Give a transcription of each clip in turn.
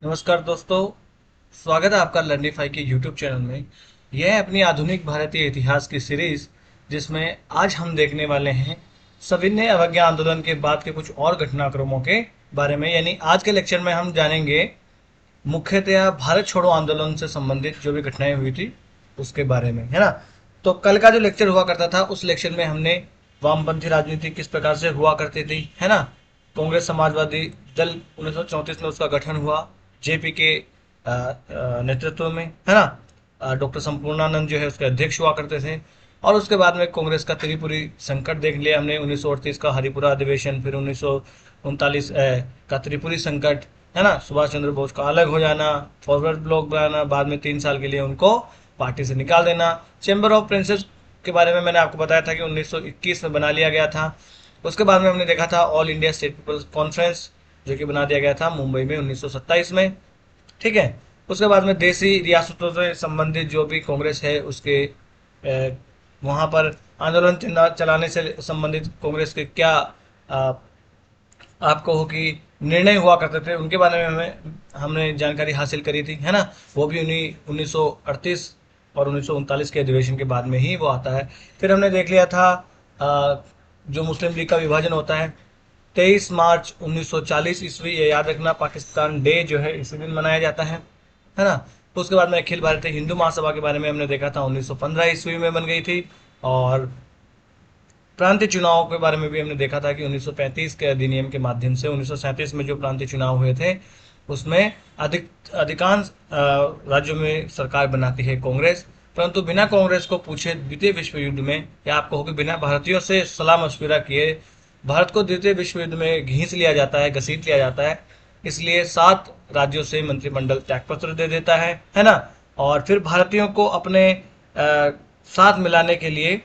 नमस्कार दोस्तों। स्वागत है आपका लर्निफाई के यूट्यूब चैनल में। यह है अपनी आधुनिक भारतीय इतिहास की सीरीज, जिसमें आज हम देखने वाले हैं सविनय अवज्ञा आंदोलन के बाद के कुछ और घटनाक्रमों के बारे में। यानी आज के लेक्चर में हम जानेंगे मुख्यतया भारत छोड़ो आंदोलन से संबंधित जो भी घटनाएं हुई थी उसके बारे में, है ना। तो कल का जो लेक्चर हुआ करता था उस लेक्चर में हमने वामपंथी राजनीति किस प्रकार से हुआ करती थी, है ना। कांग्रेस समाजवादी दल 1934 में उसका गठन हुआ, जेपी के नेतृत्व में, है ना। डॉक्टर संपूर्णानंद जो है उसके अध्यक्ष हुआ करते थे। और उसके बाद में कांग्रेस का त्रिपुरी संकट देख लिया हमने, 1938 का हरिपुरा अधिवेशन, फिर 1939 का त्रिपुरी संकट, है ना। सुभाष चंद्र बोस का अलग हो जाना, फॉरवर्ड ब्लॉक बनाना, बाद में 3 साल के लिए उनको पार्टी से निकाल देना। चैम्बर ऑफ प्रिंसेस के बारे में मैंने आपको बताया था कि 1921 में बना लिया गया था। उसके बाद में हमने देखा था all India state peoples conference, जो कि बना दिया गया था मुंबई में 1927 में। ठीक है। उसके बाद में देसी रियासतों से संबंधित जो भी कांग्रेस है उसके वहां पर आंदोलन चलाने से संबंधित कांग्रेस के क्या आपको हो कि निर्णय हुआ करते थे उनके बारे में हमने जानकारी हासिल करी थी, है ना। वो भी उन्हीं 1938 और 1939 के अधिवेशन के बाद में ही वो आता है। फिर हमने देख लिया था जो मुस्लिम लीग का विभाजन होता है 23 मार्च 1940 ईस्वी, ये याद रखना, पाकिस्तान डे जो है इसी दिन मनाया जाता है ना। तो उसके बाद में अखिल भारतीय हिंदू महासभा के बारे में हमने देखा था 1915 ईस्वी में बन गई थी। और प्रांतीय चुनाव के बारे में भी हमने देखा था कि 1935 के अधिनियम के माध्यम से 1937 में जो प्रांतीय चुनाव हुए थे उसमें अधिकांश राज्यों में सरकार बनाती है कांग्रेस। परंतु बिना कांग्रेस को पूछे द्वितीय विश्व युद्ध में, या आपको होगी बिना भारतीयों से सलाह मशविरा किए भारत को द्वितीय विश्व युद्ध में घसीट लिया जाता है। इसलिए 7 राज्यों से मंत्रिमंडल त्यागपत्र दे देता है ना। और फिर भारतीयों को अपने साथ मिलाने के लिए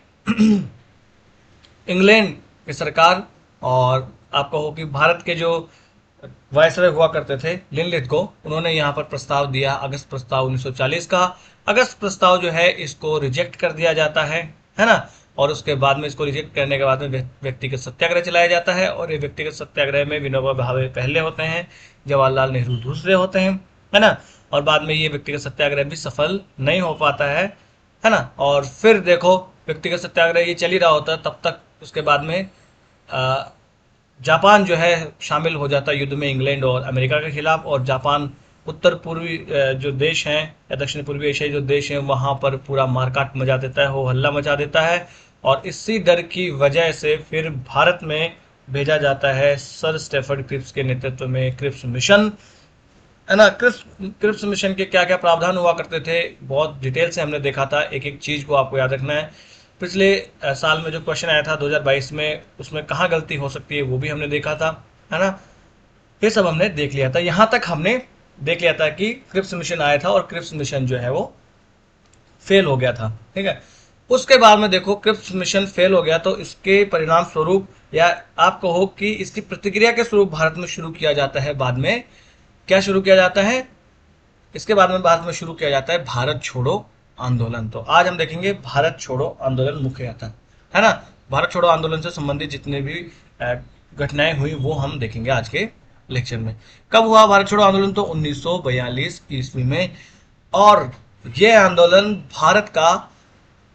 इंग्लैंड की सरकार, और आपको हो कि भारत के जो वायसरॉय हुआ करते थे लिनलिथ को, उन्होंने यहाँ पर प्रस्ताव दिया, अगस्त प्रस्ताव 1940 का। अगस्त प्रस्ताव जो है इसको रिजेक्ट कर दिया जाता है ना। और उसके बाद में इसको रिजेक्ट करने के बाद में व्यक्तिगत सत्याग्रह चलाया जाता है, और ये व्यक्तिगत सत्याग्रह में विनोबा भावे पहले होते हैं, जवाहरलाल नेहरू दूसरे होते हैं, है ना। और बाद में ये व्यक्तिगत सत्याग्रह भी सफल नहीं हो पाता है ना। और फिर देखो व्यक्तिगत सत्याग्रह ये चल ही रहा होता है तब तक, उसके बाद में जापान जो है शामिल हो जाता है युद्ध में इंग्लैंड और अमेरिका के खिलाफ। और जापान उत्तर पूर्वी जो देश हैं या दक्षिण पूर्वी एशियाई जो देश हैं वहाँ पर पूरा मारकाट मचा देता है, हो हल्ला मचा देता है। और इसी डर की वजह से फिर भारत में भेजा जाता है सर स्टेफर्ड क्रिप्स के नेतृत्व में क्रिप्स मिशन, है ना। क्रिप्स क्रिप्स मिशन के क्या क्या प्रावधान हुआ करते थे बहुत डिटेल से हमने देखा था, एक एक चीज को आपको याद रखना है। पिछले साल में जो क्वेश्चन आया था 2022 में, उसमें कहाँ गलती हो सकती है वो भी हमने देखा था, है ना। ये सब हमने देख लिया था, यहाँ तक हमने देख लिया था कि क्रिप्स मिशन आया था और क्रिप्स मिशन जो है वो फेल हो गया था। ठीक है। उसके बाद में देखो क्रिप्स मिशन फेल हो गया तो इसके परिणाम स्वरूप, या आप कहो कि इसकी प्रतिक्रिया के स्वरूप भारत में शुरू किया जाता है, बाद में क्या शुरू किया जाता है, इसके बाद में शुरू किया जाता है भारत छोड़ो आंदोलन। तो आज हम देखेंगे भारत छोड़ो आंदोलन मुख्यतः, है ना। भारत छोड़ो आंदोलन से संबंधित जितने भी घटनाएं हुई वो हम देखेंगे आज के लेक्चर में। कब हुआ भारत छोड़ो आंदोलन? तो 1942 ईस्वी में। और यह आंदोलन भारत का,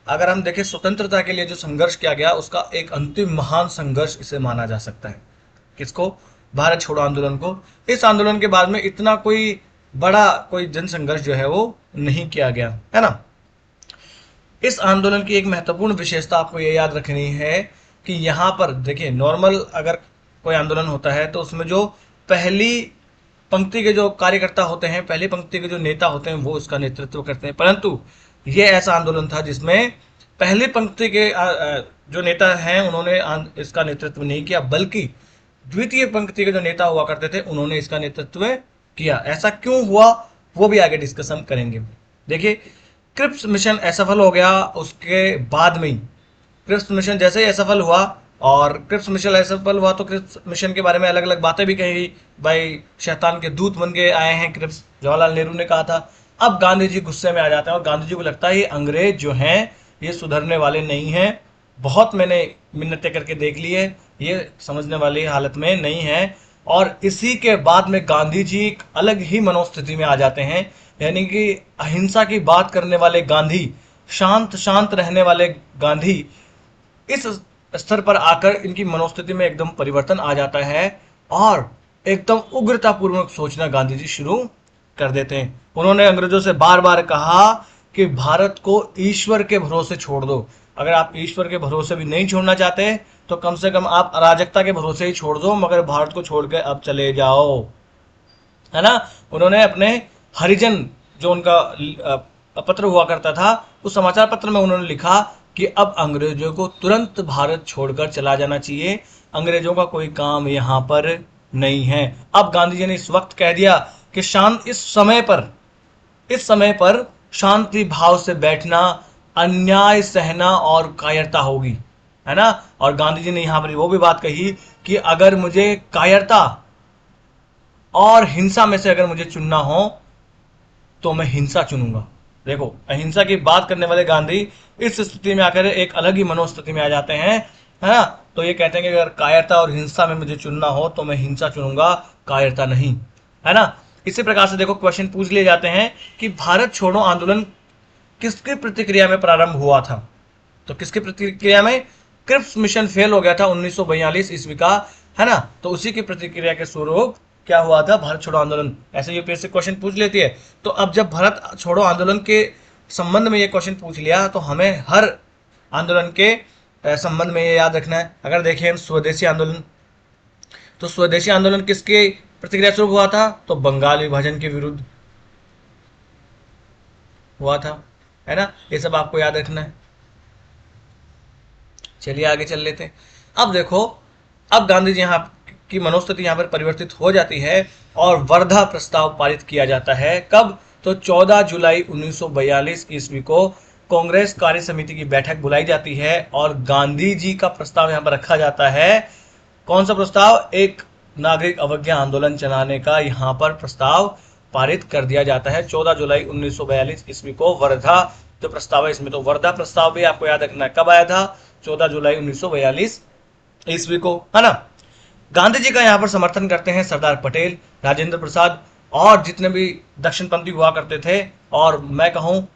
अगर हम देखें स्वतंत्रता के लिए जो संघर्ष किया गया उसका एक अंतिम महान संघर्ष इसे माना जा सकता है। किसको? भारत छोड़ो आंदोलन को। इस आंदोलन के बाद में इतना कोई बड़ा कोई जन संघर्ष जो है वो नहीं किया गया, है ना। इस आंदोलन की एक महत्वपूर्ण विशेषता आपको ये याद रखनी है कि यहाँ पर देखिए, नॉर्मल अगर कोई आंदोलन होता है तो उसमें जो पहली पंक्ति के जो कार्यकर्ता होते हैं, पहली पंक्ति के जो नेता होते हैं वो उसका नेतृत्व करते हैं। परंतु ये ऐसा आंदोलन था जिसमें पहली पंक्ति के जो नेता हैं उन्होंने इसका नेतृत्व नहीं किया, बल्कि द्वितीय पंक्ति के जो नेता हुआ करते थे उन्होंने इसका नेतृत्व किया। ऐसा क्यों हुआ वो भी आगे डिस्कशन करेंगे। देखिए, क्रिप्स मिशन असफल हो गया, उसके बाद में ही क्रिप्स मिशन जैसे ही असफल हुआ, और क्रिप्स मिशन असफल हुआ तो क्रिप्स मिशन के बारे में अलग अलग बातें भी कही, भाई शैतान के दूत बन के आए हैं क्रिप्स, जवाहरलाल नेहरू ने कहा था। अब गांधी जी गुस्से में आ जाते हैं और गांधी जी को लगता है ये अंग्रेज जो हैं ये सुधरने वाले नहीं हैं, बहुत मैंने मिन्नतें करके देख ली है, ये समझने वाली हालत में नहीं है, और इसी के बाद में गांधी जी एक अलग ही मनोस्थिति में आ जाते हैं, यानी कि अहिंसा की बात करने वाले गांधी, शांत शांत रहने वाले गांधी, इस स्तर पर आकर इनकी मनोस्थिति में एकदम परिवर्तन आ जाता है और एकदम उग्रता पूर्वक सोचना गांधी जी शुरू कर देते हैं। उन्होंने अंग्रेजों से बार बार कहा कि भारत को ईश्वर के भरोसे छोड़ दो। अगर आप ईश्वर के भरोसे भी नहीं छोड़ना चाहते तो कम से कम आप अराजकता के भरोसे ही छोड़ दो, मगर भारत को छोड़ के अब चले जाओ, है ना। उन्होंने अपने हरिजन, जो उनका पत्र हुआ करता था, उस समाचार पत्र में उन्होंने लिखा कि अब अंग्रेजों को तुरंत भारत छोड़कर चला जाना चाहिए, अंग्रेजों का कोई काम यहाँ पर नहीं है। अब गांधी जी ने इस वक्त कह दिया कि शांत इस समय पर शांति भाव से बैठना, अन्याय सहना और कायरता होगी, है ना। और गांधी जी ने यहां पर वो भी बात कही कि अगर मुझे कायरता और हिंसा में से अगर मुझे चुनना हो तो मैं हिंसा चुनूंगा। देखो, अहिंसा की बात करने वाले गांधी इस स्थिति में आकर एक अलग ही मनोस्थिति में आ जाते हैं, है ना। तो ये कहते हैं कि अगर कायरता और हिंसा में मुझे चुनना हो तो मैं हिंसा चुनूंगा, कायरता नहीं, है ना। इसी प्रकार से देखो, क्वेश्चन पूछ लिए जाते हैं कि भारत छोड़ो आंदोलन किसकी प्रतिक्रिया में प्रारंभ हुआ था। तो किसकी प्रतिक्रिया में? क्रिप्स मिशन फेल हो गया था 1942 ईस्वी का, है ना। तो उसी की प्रतिक्रिया के स्वरूप क्या हुआ था? भारत छोड़ो आंदोलन। ऐसे यूपीएससी क्वेश्चन पूछ लेती है। तो अब जब भारत छोड़ो आंदोलन के संबंध में ये क्वेश्चन पूछ लिया तो हमें हर आंदोलन के संबंध में ये याद रखना है। अगर देखें स्वदेशी आंदोलन, तो स्वदेशी आंदोलन किसके प्रतिक्रिया स्वरूप हुआ था? तो बंगाल विभाजन के विरुद्ध हुआ था, है ना। ये सब आपको याद रखना है। चलिए आगे चल लेते हैं। अब देखो, अब गांधी जी यहाँ की मनोस्थिति यहाँ पर परिवर्तित हो जाती है और वर्धा प्रस्ताव पारित किया जाता है। कब? तो 14 जुलाई 1942 ईस्वी को कांग्रेस कार्य समिति की बैठक बुलाई जाती है और गांधी जी का प्रस्ताव यहाँ पर रखा जाता है। कौन सा प्रस्ताव? एक नागरिक अवज्ञा आंदोलन चलाने का यहाँ पर प्रस्ताव पारित कर दिया जाता है 14 जुलाई 1942 ईस्वी को। वर्धा जो प्रस्ताव है इसमें, तो वर्धा प्रस्ताव भी आपको याद रखना है। कब आया था? 14 जुलाई 1942 ईस्वी को, है ना। गांधी जी का यहाँ पर समर्थन करते हैं सरदार पटेल, राजेंद्र प्रसाद और जितने भी दक्षिणपंथी हुआ करते थे। और मैं कहूँ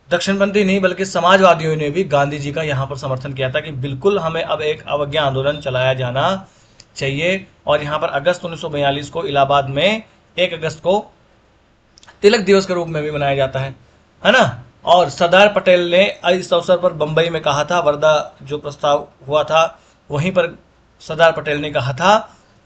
दक्षिणपंथी नहीं बल्कि समाजवादियों ने भी गांधी जी का यहाँ पर समर्थन किया था कि बिल्कुल हमें अब एक अवज्ञा आंदोलन चलाया जाना चाहिए। और यहाँ पर अगस्त 1942 को इलाहाबाद में 1 अगस्त को तिलक दिवस के रूप में भी मनाया जाता है ना। और सरदार पटेल ने इस अवसर पर बंबई में कहा था, वर्धा जो प्रस्ताव हुआ था वहीं पर सरदार पटेल ने कहा था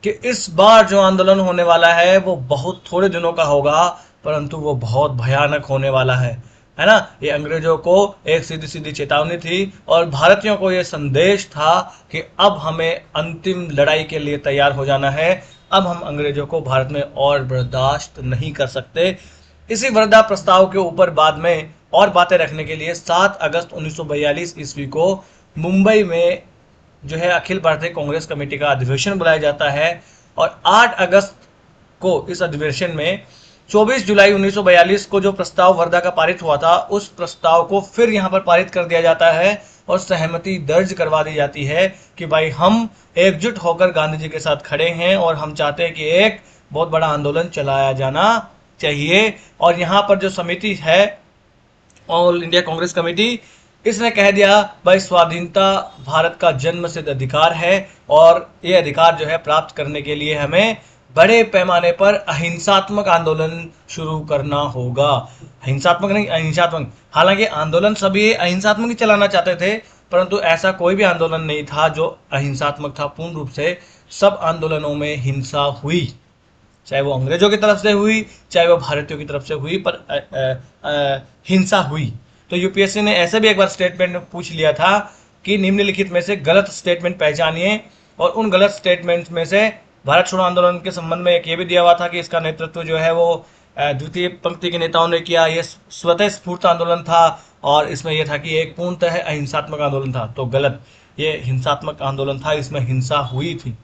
कि इस बार जो आंदोलन होने वाला है वो बहुत थोड़े दिनों का होगा, परंतु वो बहुत भयानक होने वाला है ना। ये अंग्रेजों को एक सीधी सीधी चेतावनी थी और भारतीयों को ये संदेश था कि अब हमें अंतिम लड़ाई के लिए तैयार हो जाना है। अब हम अंग्रेजों को भारत में और बर्दाश्त नहीं कर सकते। इसी वर्धा प्रस्ताव के ऊपर बाद में और बातें रखने के लिए 7 अगस्त 1942 ईस्वी को मुंबई में जो है अखिल भारतीय कांग्रेस कमेटी का अधिवेशन बुलाया जाता है। और 8 अगस्त को इस अधिवेशन में 24 जुलाई 1942 को जो प्रस्ताव वर्धा का पारित हुआ था उस प्रस्ताव को फिर यहाँ पर पारित कर दिया जाता है और सहमति दर्ज करवा दी जाती है कि भाई हम एकजुट होकर गांधी जी के साथ खड़े हैं और हम चाहते हैं कि एक बहुत बड़ा आंदोलन चलाया जाना चाहिए। और यहाँ पर जो समिति है ऑल इंडिया कांग्रेस कमेटी, इसने कह दिया भाई स्वाधीनता भारत का जन्मसिद्ध अधिकार है और ये अधिकार जो है प्राप्त करने के लिए हमें बड़े पैमाने पर अहिंसात्मक आंदोलन शुरू करना होगा। हिंसात्मक नहीं, अहिंसात्मक। हालांकि आंदोलन सभी अहिंसात्मक ही चलाना चाहते थे, परंतु ऐसा कोई भी आंदोलन नहीं था जो अहिंसात्मक था। पूर्ण रूप से सब आंदोलनों में हिंसा हुई, चाहे वो अंग्रेजों की तरफ से हुई चाहे वो भारतीयों की तरफ से हुई, पर हिंसा हुई। तो यूपीएससी ने ऐसे भी एक बार स्टेटमेंट पूछ लिया था कि निम्नलिखित में से गलत स्टेटमेंट पहचानिए, और उन गलत स्टेटमेंट में से भारत छोड़ो आंदोलन के संबंध में एक ये भी दिया हुआ था कि इसका नेतृत्व जो है वो द्वितीय पंक्ति के नेताओं ने किया, ये स्वतः स्फूर्त आंदोलन था और इसमें यह था कि एक पूर्णतः अहिंसात्मक आंदोलन था। तो गलत, ये हिंसात्मक आंदोलन था, इसमें हिंसा हुई थी,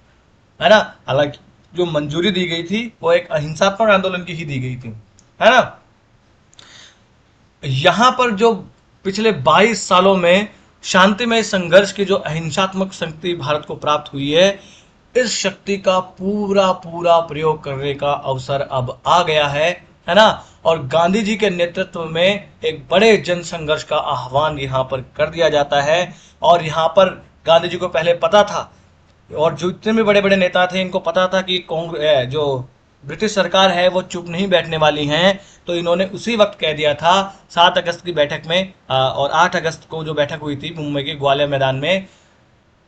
है ना। हालांकि जो मंजूरी दी गई थी वो एक अहिंसात्मक आंदोलन की ही दी गई थी, है ना। यहां पर जो पिछले 22 सालों में शांतिमय संघर्ष की जो अहिंसात्मक शक्ति भारत को प्राप्त हुई है, इस शक्ति का पूरा पूरा प्रयोग करने का अवसर अब आ गया है ना। और गांधी जी के नेतृत्व में एक बड़े जन संघर्ष का आह्वान यहाँ पर कर दिया जाता है। और यहाँ पर गांधी जी को पहले पता था, और जो जितने भी बड़े बड़े नेता थे इनको पता था कि कांग्रेस जो ब्रिटिश सरकार है वो चुप नहीं बैठने वाली है। तो इन्होंने उसी वक्त कह दिया था 7 अगस्त की बैठक में, और 8 अगस्त को जो बैठक हुई थी मुंबई के ग्वालियर मैदान में,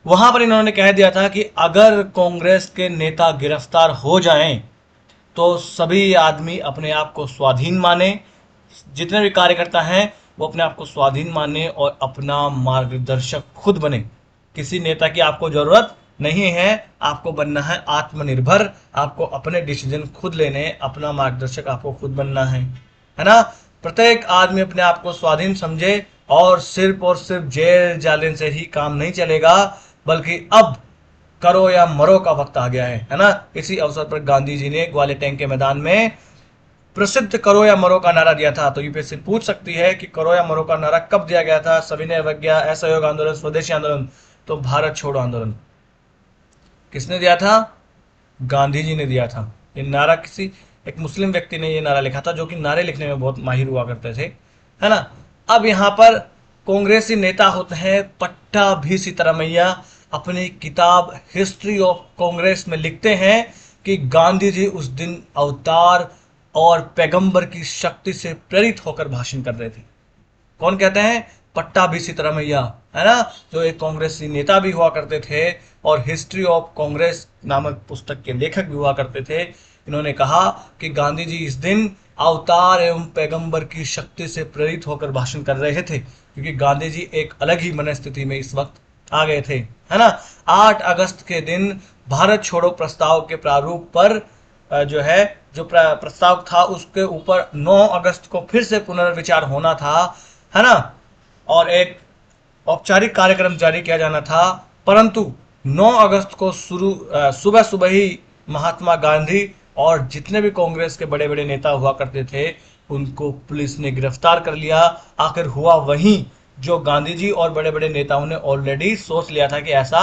वहां पर इन्होंने कह दिया था कि अगर कांग्रेस के नेता गिरफ्तार हो जाएं तो सभी आदमी अपने आप को स्वाधीन माने, जितने भी कार्यकर्ता हैं वो अपने आप को स्वाधीन माने और अपना मार्गदर्शक खुद बने। किसी नेता की आपको जरूरत नहीं है, आपको बनना है आत्मनिर्भर, आपको अपने डिसीजन खुद लेने, अपना मार्गदर्शक आपको खुद बनना है ना। प्रत्येक आदमी अपने आप को स्वाधीन समझे, और सिर्फ जेल जाने से ही काम नहीं चलेगा, बल्कि अब करो या मरो का वक्त आ गया है ना। इसी अवसर पर गांधी जी ने ग्वालियर टैंक के मैदान में प्रसिद्ध करो या मरो का नारा दिया था। तो यूपीएससी पूछ सकती है कि करो या मरो का नारा कब दिया गया था? सविनय अवज्ञा, असहयोग आंदोलन, स्वदेशी आंदोलन। तो भारत छोड़ो आंदोलन किसने दिया था? गांधी जी ने दिया था। ये नारा किसी एक मुस्लिम व्यक्ति ने ये नारा लिखा था, जो कि नारे लिखने में बहुत माहिर हुआ करते थे, है ना। अब यहाँ पर कांग्रेसी नेता होते हैं पट्टाभी सीतारामैया, अपनी किताब हिस्ट्री ऑफ कांग्रेस में लिखते हैं कि गांधी जी उस दिन अवतार और पैगंबर की शक्ति से प्रेरित होकर भाषण कर रहे थे। कौन कहते हैं? पट्टाभी सीतारामैया, है ना, जो एक कांग्रेसी नेता भी हुआ करते थे और हिस्ट्री ऑफ कांग्रेस नामक पुस्तक के लेखक भी हुआ करते थे। इन्होंने कहा कि गांधी जी इस दिन अवतार एवं पैगंबर की शक्ति से प्रेरित होकर भाषण कर रहे थे, क्योंकि गांधी जी एक अलग ही मनस्थिति में इस वक्त आ गए थे, है ना। 8 अगस्त के दिन भारत छोड़ो प्रस्ताव के प्रारूप पर जो है जो प्रस्ताव था उसके ऊपर 9 अगस्त को फिर से पुनर्विचार होना था, है ना, और एक औपचारिक कार्यक्रम जारी किया जाना था। परंतु 9 अगस्त को सुबह सुबह ही महात्मा गांधी और जितने भी कांग्रेस के बड़े बड़े नेता हुआ करते थे उनको पुलिस ने गिरफ्तार कर लिया। आखिर हुआ वही जो गांधी जी और बड़े बड़े नेताओं ने ऑलरेडी सोच लिया था कि ऐसा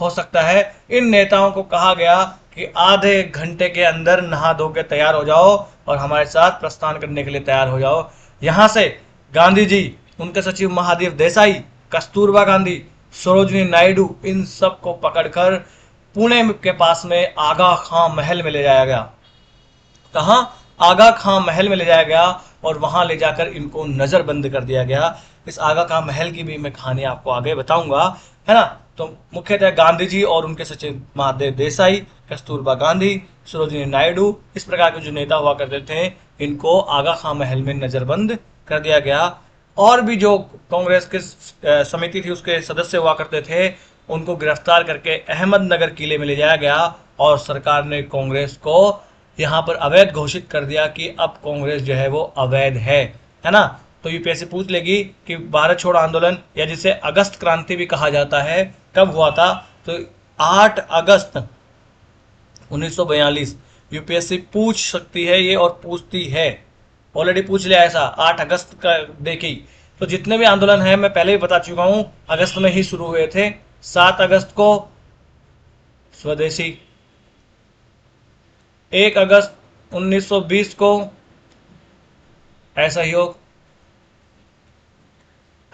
हो सकता है। इन नेताओं को कहा गया कि आधे घंटे के अंदर नहा धो के तैयार हो जाओ और हमारे साथ प्रस्थान करने के लिए तैयार हो जाओ। यहां से गांधी जी, उनके सचिव महादेव देसाई, कस्तूरबा गांधी, सरोजिनी नायडू, इन सब को पकड़कर पुणे के पास में आगा खां महल में ले जाया गया। कहा? आगा खां महल में ले जाया गया और वहां ले जाकर इनको नजरबंद कर दिया गया। इस आगा खां महल की भी मैं कहानी आपको आगे बताऊंगा, है ना। तो मुख्यतः गांधी जी और उनके सचिव महादेव देसाई, कस्तूरबा गांधी, सरोजिनी नायडू, इस प्रकार के जो नेता हुआ करते थे इनको आगा खां महल में नजरबंद कर दिया गया। और भी जो कांग्रेस की समिति थी उसके सदस्य हुआ करते थे उनको गिरफ्तार करके अहमदनगर किले में ले जाया गया और सरकार ने कांग्रेस को यहाँ पर अवैध घोषित कर दिया कि अब कांग्रेस जो है वो अवैध है ना। तो यूपीएससी पूछ लेगी कि भारत छोड़ो आंदोलन या जिसे अगस्त क्रांति भी कहा जाता है कब हुआ था? तो 8 अगस्त 1942। यूपीएससी पूछ सकती है ये और पूछती है, ऑलरेडी पूछ लिया ऐसा 8 अगस्त का देखी। तो जितने भी आंदोलन है मैं पहले भी बता चुका हूं अगस्त में ही शुरू हुए थे। 7 अगस्त को स्वदेशी, 1 अगस्त 1920 को असहयोग,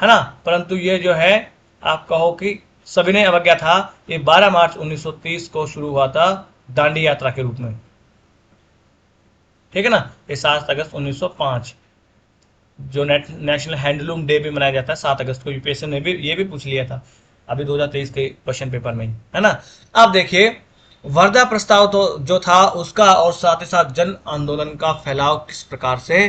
है ना। परंतु ये जो है आप कहो कि सविनय अवज्ञा था, ये 12 मार्च 1930 को शुरू हुआ था दांडी यात्रा के रूप में, ठीक है ना। ये 7 अगस्त 1905 जो नेशनल हैंडलूम डे भी मनाया जाता है 7 अगस्त को। यूपीएससी ने भी ये भी पूछ लिया था अभी 2023 के क्वेश्चन पेपर में, है ना। अब देखिए वर्धा प्रस्ताव तो जो था उसका और साथ ही साथ जन आंदोलन का फैलाव किस प्रकार से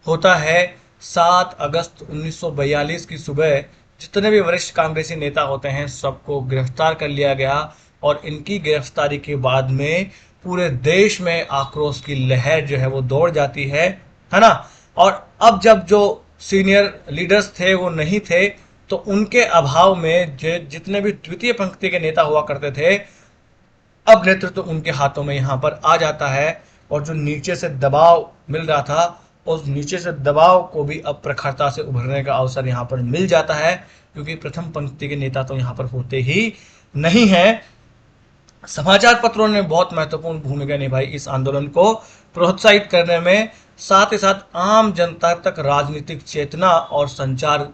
होता है। 7 अगस्त 1942 की सुबह जितने भी वरिष्ठ कांग्रेसी नेता होते हैं सबको गिरफ्तार कर लिया गया और इनकी गिरफ्तारी के बाद में पूरे देश में आक्रोश की लहर जो है वो दौड़ जाती है ना। और अब जब जो सीनियर लीडर्स थे वो नहीं थे तो उनके अभाव में जितने भी द्वितीय पंक्ति के नेता हुआ करते थे अब नेतृत्व उनके हाथों में यहाँ पर आ जाता है और जो नीचे से दबाव मिल रहा था उस नीचे से दबाव को भी अब प्रखरता से उभरने का अवसर यहाँ पर मिल जाता है, क्योंकि प्रथम पंक्ति के नेता तो यहाँ पर होते ही नहीं है। समाचार पत्रों ने बहुत महत्वपूर्ण भूमिका निभाई इस आंदोलन को प्रोत्साहित करने में, साथ ही साथ आम जनता तक राजनीतिक चेतना और संचार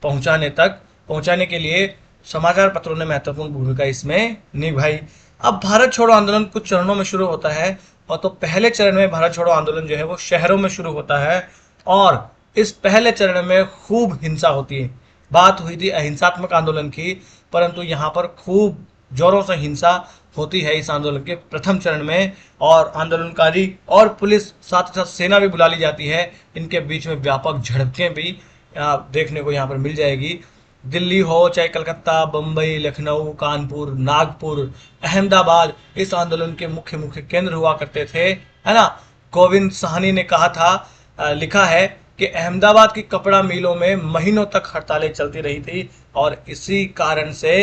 पहुंचाने के लिए समाचार पत्रों ने महत्वपूर्ण भूमिका इसमें निभाई। अब भारत छोड़ो आंदोलन कुछ चरणों में शुरू होता है, और तो पहले चरण में भारत छोड़ो आंदोलन जो है वो शहरों में शुरू होता है, और इस पहले चरण में खूब हिंसा होती है। बात हुई थी अहिंसात्मक आंदोलन की, परंतु यहाँ पर खूब जोरों से हिंसा होती है इस आंदोलन के प्रथम चरण में, और आंदोलनकारी और पुलिस साथ ही साथ सेना भी बुला ली जाती है। इनके बीच में व्यापक झड़पें भी देखने को यहाँ पर मिल जाएगी। दिल्ली हो चाहे कलकत्ता, बम्बई, लखनऊ, कानपुर, नागपुर, अहमदाबाद इस आंदोलन के मुख्य मुख्य केंद्र हुआ करते थे, है ना। गोविंद साहनी ने कहा था, लिखा है कि अहमदाबाद की कपड़ा मिलों में महीनों तक हड़तालें चलती रही थी, और इसी कारण से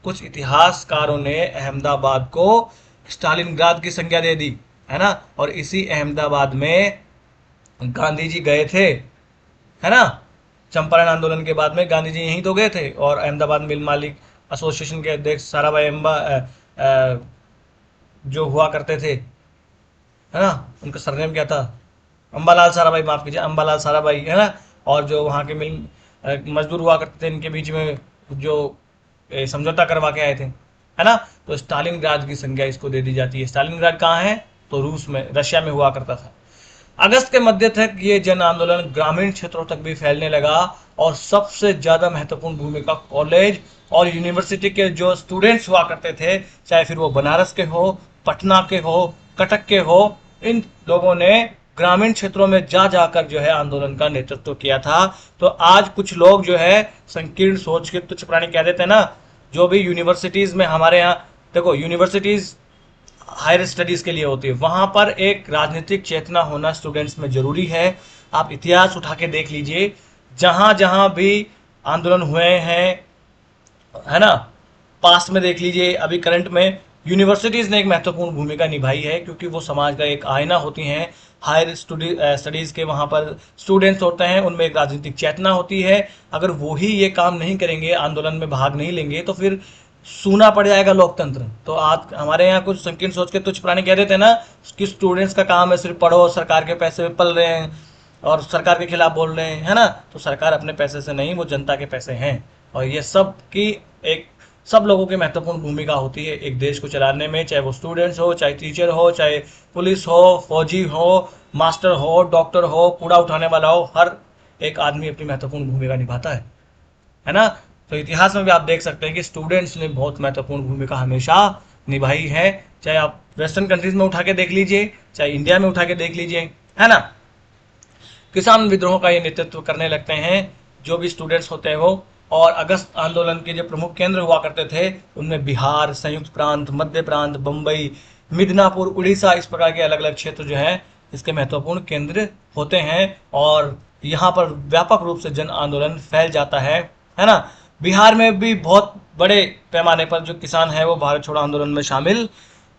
कुछ इतिहासकारों ने अहमदाबाद को स्टालिनग्राद की संज्ञा दे दी, है ना। और इसी अहमदाबाद में गांधी जी गए थे, है ना। चंपारण आंदोलन के बाद में गांधी जी यहीं तो गए थे, और अहमदाबाद मिल मालिक एसोसिएशन के अध्यक्ष साराभाई जो हुआ करते थे, है ना, उनका सरनेम क्या था, अम्बालाल साराभाई, माफ कीजिए, अम्बालाल साराभाई, है ना। और जो वहाँ के मिल मजदूर हुआ करते थे, इनके बीच में जो समझौता करवा के आए थे, है ना। तो स्टालिनग्राद की संज्ञा इसको दे दी जाती है। स्टालिनग्राद कहाँ है, तो रूस में, रशिया में हुआ करता था। अगस्त के मध्य तक ये जन आंदोलन ग्रामीण क्षेत्रों तक भी फैलने लगा, और सबसे ज्यादा महत्वपूर्ण भूमिका कॉलेज और यूनिवर्सिटी के जो स्टूडेंट्स हुआ करते थे, चाहे फिर वो बनारस के हो, पटना के हो, कटक के हो, इन लोगों ने ग्रामीण क्षेत्रों में जा जाकर जो है आंदोलन का नेतृत्व किया था। तो आज कुछ लोग जो है संकीर्ण सोच के तुच्छ प्राणी कह देते हैं ना, जो भी यूनिवर्सिटीज में हमारे यहाँ, देखो यूनिवर्सिटीज हायर स्टडीज के लिए होती है, वहां पर एक राजनीतिक चेतना होना स्टूडेंट्स में जरूरी है। आप इतिहास उठा के देख लीजिए, जहां जहां भी आंदोलन हुए हैं, है ना, पास्ट में देख लीजिए, अभी करंट में यूनिवर्सिटीज ने एक महत्वपूर्ण भूमिका निभाई है, क्योंकि वो समाज का एक आईना होती हैं। हायर स्टडीज के वहाँ पर स्टूडेंट्स होते हैं, उनमें एक राजनीतिक चेतना होती है। अगर वो ही ये काम नहीं करेंगे, आंदोलन में भाग नहीं लेंगे, तो फिर सूना पड़ जाएगा लोकतंत्र। तो आज हमारे यहाँ कुछ संकीर्ण सोच के तुच्छ प्राणी कह देते हैं ना कि स्टूडेंट्स का काम है सिर्फ पढ़ो, सरकार के पैसे में पल रहे हैं और सरकार के खिलाफ बोल रहे हैं, है ना। तो सरकार अपने पैसे से नहीं, वो जनता के पैसे हैं, और ये सब की एक सब लोगों की महत्वपूर्ण भूमिका होती है एक देश को चलाने में, चाहे वो स्टूडेंट्स हो, चाहे टीचर हो, चाहे पुलिस हो, फौजी हो, मास्टर हो, डॉक्टर हो, कूड़ा उठाने वाला हो, हर एक आदमी अपनी महत्वपूर्ण भूमिका निभाता है ना। तो इतिहास में भी आप देख सकते हैं कि स्टूडेंट्स ने बहुत महत्वपूर्ण भूमिका हमेशा निभाई है, चाहे आप वेस्टर्न कंट्रीज में उठा के देख लीजिए, चाहे इंडिया में उठा के देख लीजिए, है ना। किसान विद्रोह का ये नेतृत्व करने लगते हैं जो भी स्टूडेंट्स होते हैं वो। और अगस्त आंदोलन के जो प्रमुख केंद्र हुआ करते थे, उनमें बिहार, संयुक्त प्रांत, मध्य प्रांत, बम्बई, मिदनापुर, उड़ीसा, इस प्रकार के अलग अलग क्षेत्र जो है इसके महत्वपूर्ण केंद्र होते हैं, और यहाँ पर व्यापक रूप से जन आंदोलन फैल जाता है ना। बिहार में भी बहुत बड़े पैमाने पर जो किसान है वो भारत छोड़ो आंदोलन में शामिल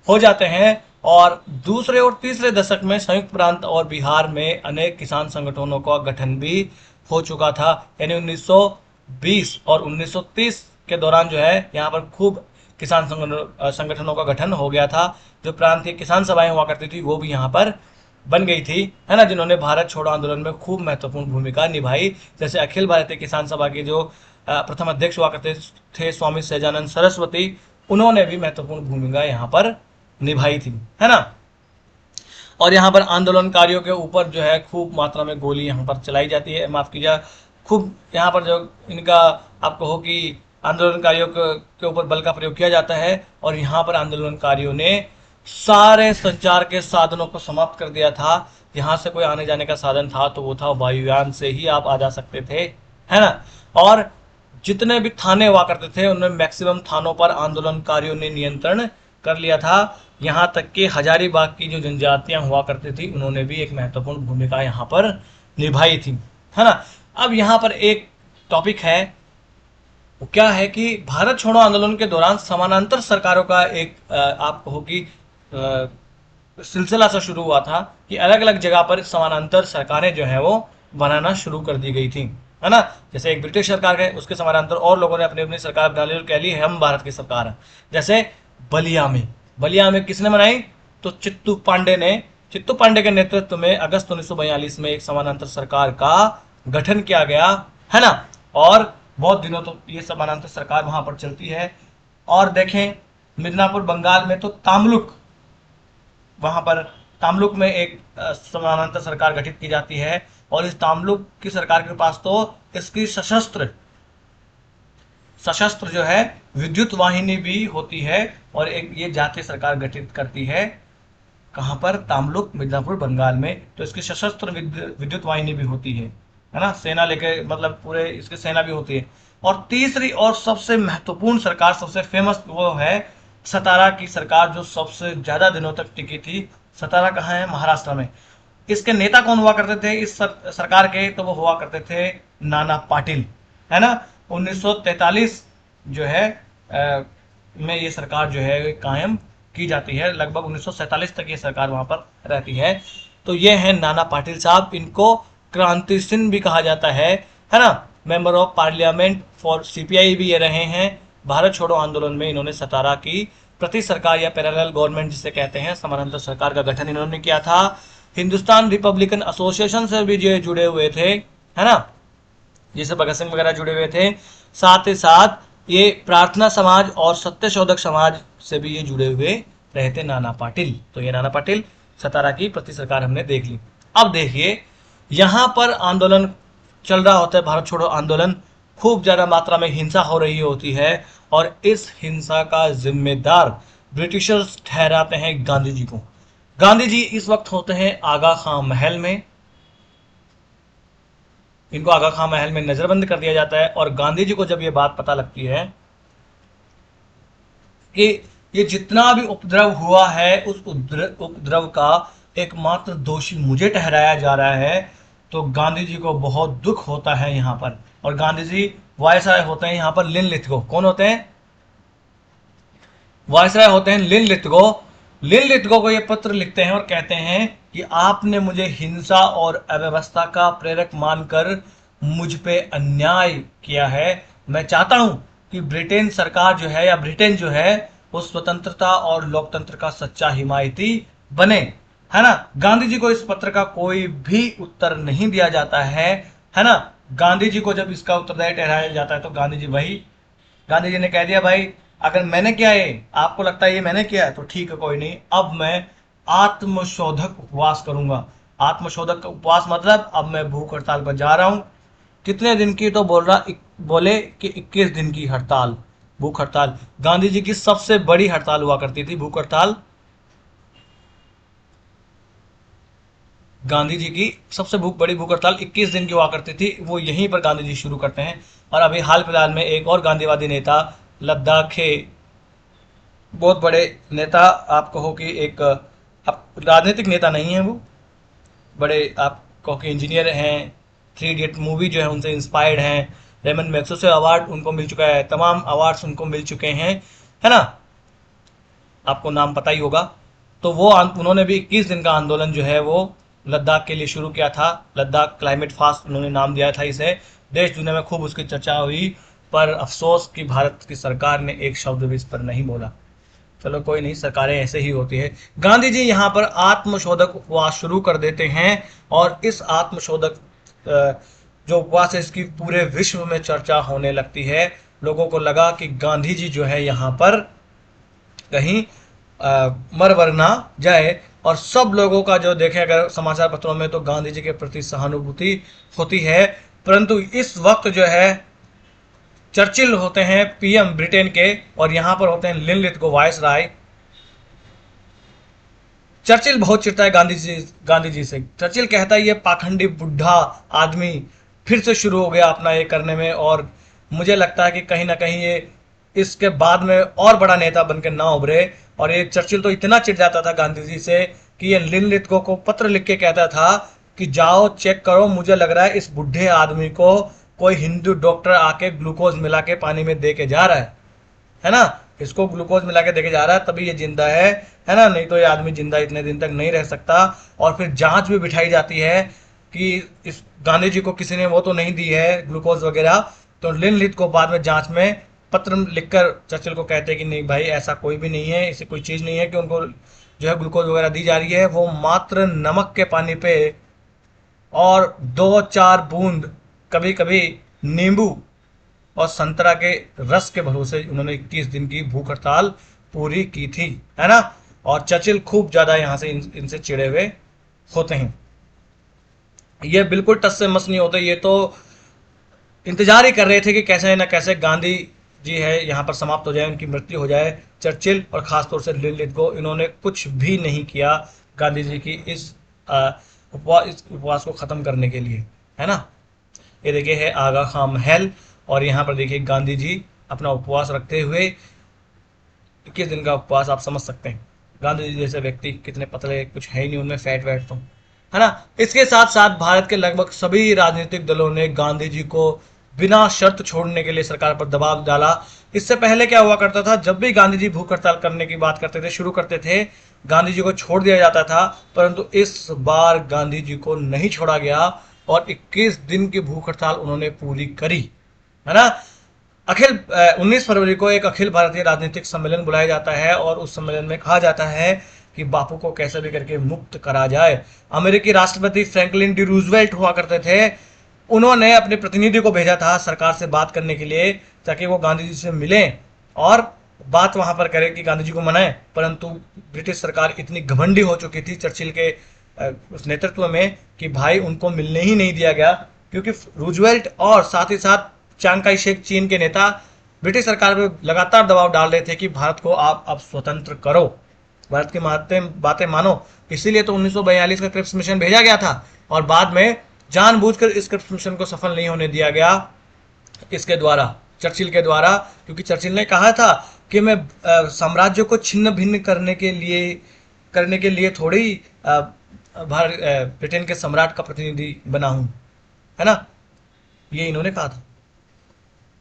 हो जाते हैं, और दूसरे और तीसरे दशक में संयुक्त प्रांत और बिहार में अनेक किसान संगठनों का गठन भी हो चुका था। यानी 1920 और 1930 के दौरान जो है यहाँ पर खूब किसान संगठनों का गठन हो गया था। जो प्रांतीय किसान सभाएं हुआ करती थी वो भी यहाँ पर बन गई थी, है ना, जिन्होंने भारत छोड़ो आंदोलन में खूब महत्वपूर्ण भूमिका निभाई। जैसे अखिल भारतीय किसान सभा के जो प्रथम अध्यक्ष हुआ करते थे स्वामी सहजानंद सरस्वती, उन्होंने भी महत्वपूर्ण भूमिका यहाँ पर निभाई थी, है ना। और यहाँ पर आंदोलनकारियों के ऊपर जो है खूब मात्रा में गोली यहाँ पर चलाई जाती है, माफ कीजिए, खूब यहाँ पर जो इनका आप कहो कि आंदोलनकारियों के ऊपर बल का प्रयोग किया जाता है। और यहाँ पर आंदोलनकारियों ने सारे संचार के साधनों को समाप्त कर दिया था। यहाँ से कोई आने जाने का साधन था तो वो था वायुयान से ही आप आ जा सकते थे, है ना। और जितने भी थाने हुआ करते थे उनमें मैक्सिमम थानों पर आंदोलनकारियों ने नियंत्रण कर लिया था। यहाँ तक कि हजारीबाग की जो जनजातियां हुआ करती थी उन्होंने भी एक महत्वपूर्ण भूमिका यहाँ पर निभाई थी, है ना। अब यहाँ पर एक टॉपिक है, वो क्या है कि भारत छोड़ो आंदोलन के दौरान समानांतर सरकारों का एक आप कहो कि सिलसिला सा शुरू हुआ था कि अलग अलग जगह पर समानांतर सरकारें जो है वो बनाना शुरू कर दी गई थी, है ना। जैसे एक ब्रिटिश सरकार है, उसके समानांतर और लोगों ने अपनी अपनी सरकार बना ली और कह ली हम भारत की सरकार है। जैसे बलिया में बलिया में किसने बनाई? तो चित्तू पांडे ने। चित्तू पांडे के नेतृत्व में अगस्त 1942 में एक समानांतर सरकार का गठन किया गया, है ना। और बहुत दिनों तक ये समानांतर सरकार वहां पर चलती है। और देखें, मिदनापुर बंगाल में तो तामलुक, वहां पर तामलुक में एक समानांतर सरकार गठित की जाती है। और इस तामलुक की सरकार के पास तो इसकी सशस्त्र सशस्त्र जो है विद्युत वाहिनी भी होती है। और एक ये जातीय सरकार गठित करती है, कहां पर? तामलुक, मिदनापुर बंगाल में। तो इसकी सशस्त्र विद्युत वाहिनी भी होती है ना। सेना लेके, मतलब पूरे इसकी सेना भी होती है। और तीसरी और सबसे महत्वपूर्ण सरकार, सबसे फेमस, वो है सतारा की सरकार, जो सबसे ज्यादा दिनों तक टिकी थी। सतारा कहाँ है? महाराष्ट्र में। इसके नेता कौन हुआ करते थे इस सरकार के? तो वो हुआ करते थे नाना पाटिल, है ना। 1943 जो है में ये सरकार जो है कायम की जाती है। लगभग 1947 तक ये सरकार वहां पर रहती है। तो ये है नाना पाटिल साहब। इनको क्रांति सिंह भी कहा जाता है ना। Member of parliament for CPI भी ये रहे हैं। भारत छोड़ो आंदोलन में इन्होंने सतारा की प्रति सरकार या पैरेलल गवर्नमेंट जिसे कहते हैं, समानांतर सरकार का गठन इन्होंने किया था। हिंदुस्तान रिपब्लिकन एसोसिएशन से भी जो जुड़े हुए थे, है ना, जिसे भगत सिंह वगैरह जुड़े हुए थे। साथ ही साथ ये प्रार्थना समाज और सत्यशोधक समाज से भी ये जुड़े हुए रहे थे नाना पाटिल। तो ये नाना पाटिल, सतारा की प्रति सरकार हमने देख ली। अब देखिए, यहां पर आंदोलन चल रहा होता है, भारत छोड़ो आंदोलन। खूब ज्यादा मात्रा में हिंसा हो रही होती है। और इस हिंसा का जिम्मेदार ब्रिटिशर्स ठहराते हैं गांधी जी को। गांधी जी इस वक्त होते हैं आगा खां महल में। इनको आगा खां महल में नजरबंद कर दिया जाता है। और गांधी जी को जब ये बात पता लगती है कि ये जितना भी उपद्रव हुआ है, उस उपद्रव का एकमात्र दोषी मुझे ठहराया जा रहा है, तो गांधी जी को बहुत दुख होता है यहाँ पर। और गांधी जी वायसराय होते हैं यहाँ पर लिनलिथगो। कौन होते हैं? वायसराय होते हैं लिनलिथगो। लिनलिथगो को ये पत्र लिखते हैं और कहते हैं कि आपने मुझे हिंसा और अव्यवस्था का प्रेरक मानकर मुझ पे अन्याय किया है। मैं चाहता हूं कि ब्रिटेन सरकार जो है, या ब्रिटेन जो है, वो स्वतंत्रता और लोकतंत्र का सच्चा हिमायती बने, है ना। गांधी जी को इस पत्र का कोई भी उत्तर नहीं दिया जाता है ना। गांधी जी को जब इसका उत्तरदायी ठहराया जाता है, तो गांधी जी ने कह दिया, भाई अगर मैंने किया है, आपको लगता है ये मैंने किया है, तो ठीक है, कोई नहीं, अब मैं आत्मशोधक उपवास करूंगा। आत्मशोधक उपवास मतलब अब मैं भूख हड़ताल पर जा रहा हूं। कितने दिन की? तो बोले कि 21 दिन की हड़ताल, भूख हड़ताल। गांधी जी की सबसे बड़ी हड़ताल हुआ करती थी, भूख हड़ताल। गांधी जी की सबसे बड़ी भूख हड़ताल 21 दिन की हुआ करती थी। वो यहीं पर गांधी जी शुरू करते हैं। और अभी हाल फिलहाल में एक और गांधीवादी नेता, लद्दाख के बहुत बड़े नेता, आप कहो कि एक, आप राजनीतिक नेता नहीं है वो, बड़े आप कहो कि इंजीनियर हैं। थ्री इडियट मूवी जो है उनसे इंस्पायर्ड हैं। रेमन मैग्सेसे अवार्ड उनको मिल चुका है, तमाम अवार्ड्स उनको मिल चुके हैं, है ना। आपको नाम पता ही होगा। तो वो उन्होंने भी 21 दिन का आंदोलन जो है वो लद्दाख के लिए शुरू किया था। लद्दाख क्लाइमेट फास्ट उन्होंने नाम दिया था इसे। देश दुनिया में खूब उसकी चर्चा हुई, पर अफसोस कि भारत की सरकार ने एक शब्द भी इस पर नहीं बोला। चलो कोई नहीं, सरकारें ऐसे ही होती है। गांधी जी यहाँ पर आत्मशोधक उपवास शुरू कर देते हैं। और इस आत्मशोधक जो उपवास है, इसकी पूरे विश्व में चर्चा होने लगती है। लोगों को लगा कि गांधी जी जो है यहाँ पर कहीं मर वर ना जाए। और सब लोगों का जो देखें अगर समाचार पत्रों में, तो गांधी जी के प्रति सहानुभूति होती है। परंतु इस वक्त जो है चर्चिल होते हैं पीएम ब्रिटेन के, और यहां पर होते हैं लिनलिथगो वायसराय। चर्चिल बहुत चिढ़ता है गांधी जी से। चर्चिल कहता है, ये पाखंडी बुढ़ा आदमी फिर से शुरू हो गया अपना ये करने में। और मुझे लगता है कि कहीं ना कहीं ये इसके बाद में और बड़ा नेता बनकर ना उभरे। और ये चर्चिल तो इतना चिढ़ जाता था गांधी जी से कि ये लिनलिथगो को पत्र लिख के कहता था कि जाओ चेक करो, मुझे लग रहा है इस बुढ़े आदमी को कोई हिंदू डॉक्टर आके ग्लूकोज मिला के पानी में दे के जा रहा है ना। इसको ग्लूकोज मिला के देके जा रहा है, तभी ये जिंदा है ना, नहीं तो ये आदमी जिंदा इतने दिन तक नहीं रह सकता। और फिर जांच भी बिठाई जाती है कि इस गांधी जी को किसी ने वो तो नहीं दी है ग्लूकोज वगैरह। तो लिनलिथ को बाद में जांच में पत्र लिखकर चर्चिल को कहते हैं कि नहीं भाई, ऐसा कोई भी नहीं है, ऐसी कोई चीज़ नहीं है कि उनको जो है ग्लूकोज वगैरह दी जा रही है। वो मात्र नमक के पानी पे और 2-4 बूंद कभी कभी नींबू और संतरा के रस के भरोसे उन्होंने 21 दिन की भूख हड़ताल पूरी की थी, है ना। और चर्चिल खूब ज्यादा यहाँ से इनसे चिड़े हुए होते हैं। ये बिल्कुल टस से मस नहीं होते, ये तो इंतजार ही कर रहे थे कि कैसे न कैसे गांधी जी है यहाँ पर समाप्त हो जाए, उनकी मृत्यु हो जाए। चर्चिल और खासतौर से लिलिथगो, इन्होंने कुछ भी नहीं किया गांधी जी की इस उपवास को खत्म करने के लिए, है ना। ये देखिए है आगा खां महल, और यहाँ पर देखिए गांधी जी अपना उपवास रखते हुए 21 दिन का उपवास, आप समझ सकते हैं गांधी जी जैसे व्यक्ति कितने पतले, कुछ है ही नहीं उनमें फैट वैट तो, है ना। इसके साथ साथ भारत के लगभग सभी राजनीतिक दलों ने गांधी जी को बिना शर्त छोड़ने के लिए सरकार पर दबाव डाला। इससे पहले क्या हुआ करता था, जब भी गांधी जी भूख हड़ताल करने की बात करते थे, शुरू करते थे, गांधी जी को छोड़ दिया जाता था। परंतु इस बार गांधी जी को नहीं छोड़ा गया और 21 दिन की भूख हड़ताल उन्होंने पूरी करी, है ना। 19 फरवरी को एक अखिल भारतीय राजनीतिक सम्मेलन बुलाया जाता है और उस सम्मेलन में कहा जाता है कि बापू को कैसे भी करके मुक्त करा जाए। अमेरिकी राष्ट्रपति फ्रैंकलिन डी रूजवेल्ट हुआ करते थे, उन्होंने अपने प्रतिनिधि को भेजा था सरकार से बात करने के लिए, ताकि वो गांधी जी से मिलें और बात वहां पर करें कि गांधी जी को मनाएं। परंतु ब्रिटिश सरकार इतनी घमंडी हो चुकी थी चर्चिल के उस नेतृत्व में कि भाई उनको मिलने ही नहीं दिया गया, क्योंकि रूजवेल्ट और साथ ही साथ चांग काई शेक, चीन के नेता, ब्रिटिश सरकार पर लगातार दबाव डाल रहे थे कि भारत को आप अब स्वतंत्र करो, भारत की बातें मानो। इसीलिए तो 1942 का क्रिप्स मिशन भेजा गया था और बाद में जानबूझकर इस क्रिप्स मिशन को सफल नहीं होने दिया गया इसके द्वारा, चर्चिल के द्वारा, क्योंकि चर्चिल ने कहा था कि मैं साम्राज्य को छिन्न भिन्न करने के लिए थोड़ी ब्रिटेन के सम्राट का प्रतिनिधि बना हूं, है ना। ये इन्होंने कहा था।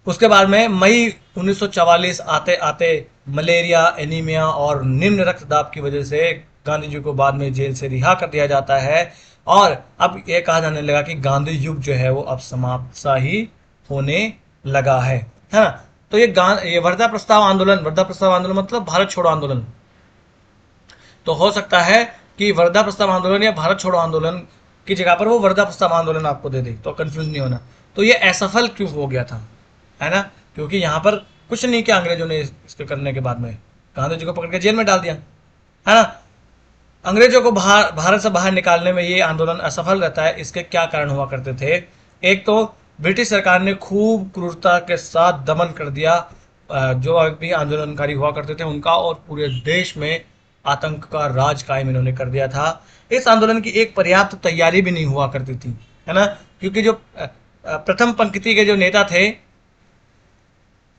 उसके बाद में मई 1944 आते आते मलेरिया, एनीमिया और निम्न रक्तदाब की वजह से गांधी जी को बाद में जेल से रिहा कर दिया जाता है और अब यह कहा जाने लगा कि गांधी युग जो है वो अब समाप्त सा ही होने लगा है ना। तो ये वर्धा प्रस्ताव आंदोलन मतलब भारत छोड़ो आंदोलन। तो हो सकता है कि वर्धा प्रस्ताव आंदोलन या भारत छोड़ो आंदोलन की जगह पर वो वर्धा प्रस्ताव आंदोलन आपको दे दे, तो कंफ्यूज नहीं होना। तो ये असफल क्यों हो गया था, है ना, क्योंकि यहाँ पर कुछ नहीं किया अंग्रेजों ने इसके करने के बाद में, गांधी जी को पकड़ के जेल में डाल दिया, है ना। अंग्रेजों को भारत से बाहर निकालने में ये आंदोलन असफल रहता है। इसके क्या कारण हुआ करते थे, एक तो ब्रिटिश सरकार ने खूब क्रूरता के साथ दमन कर दिया जो भी आंदोलनकारी हुआ करते थे उनका, और पूरे देश में आतंक का राज कायम इन्होंने कर दिया था। इस आंदोलन की एक पर्याप्त तैयारी भी नहीं हुआ करती थी, है ना, क्योंकि जो प्रथम पंक्ति के जो नेता थे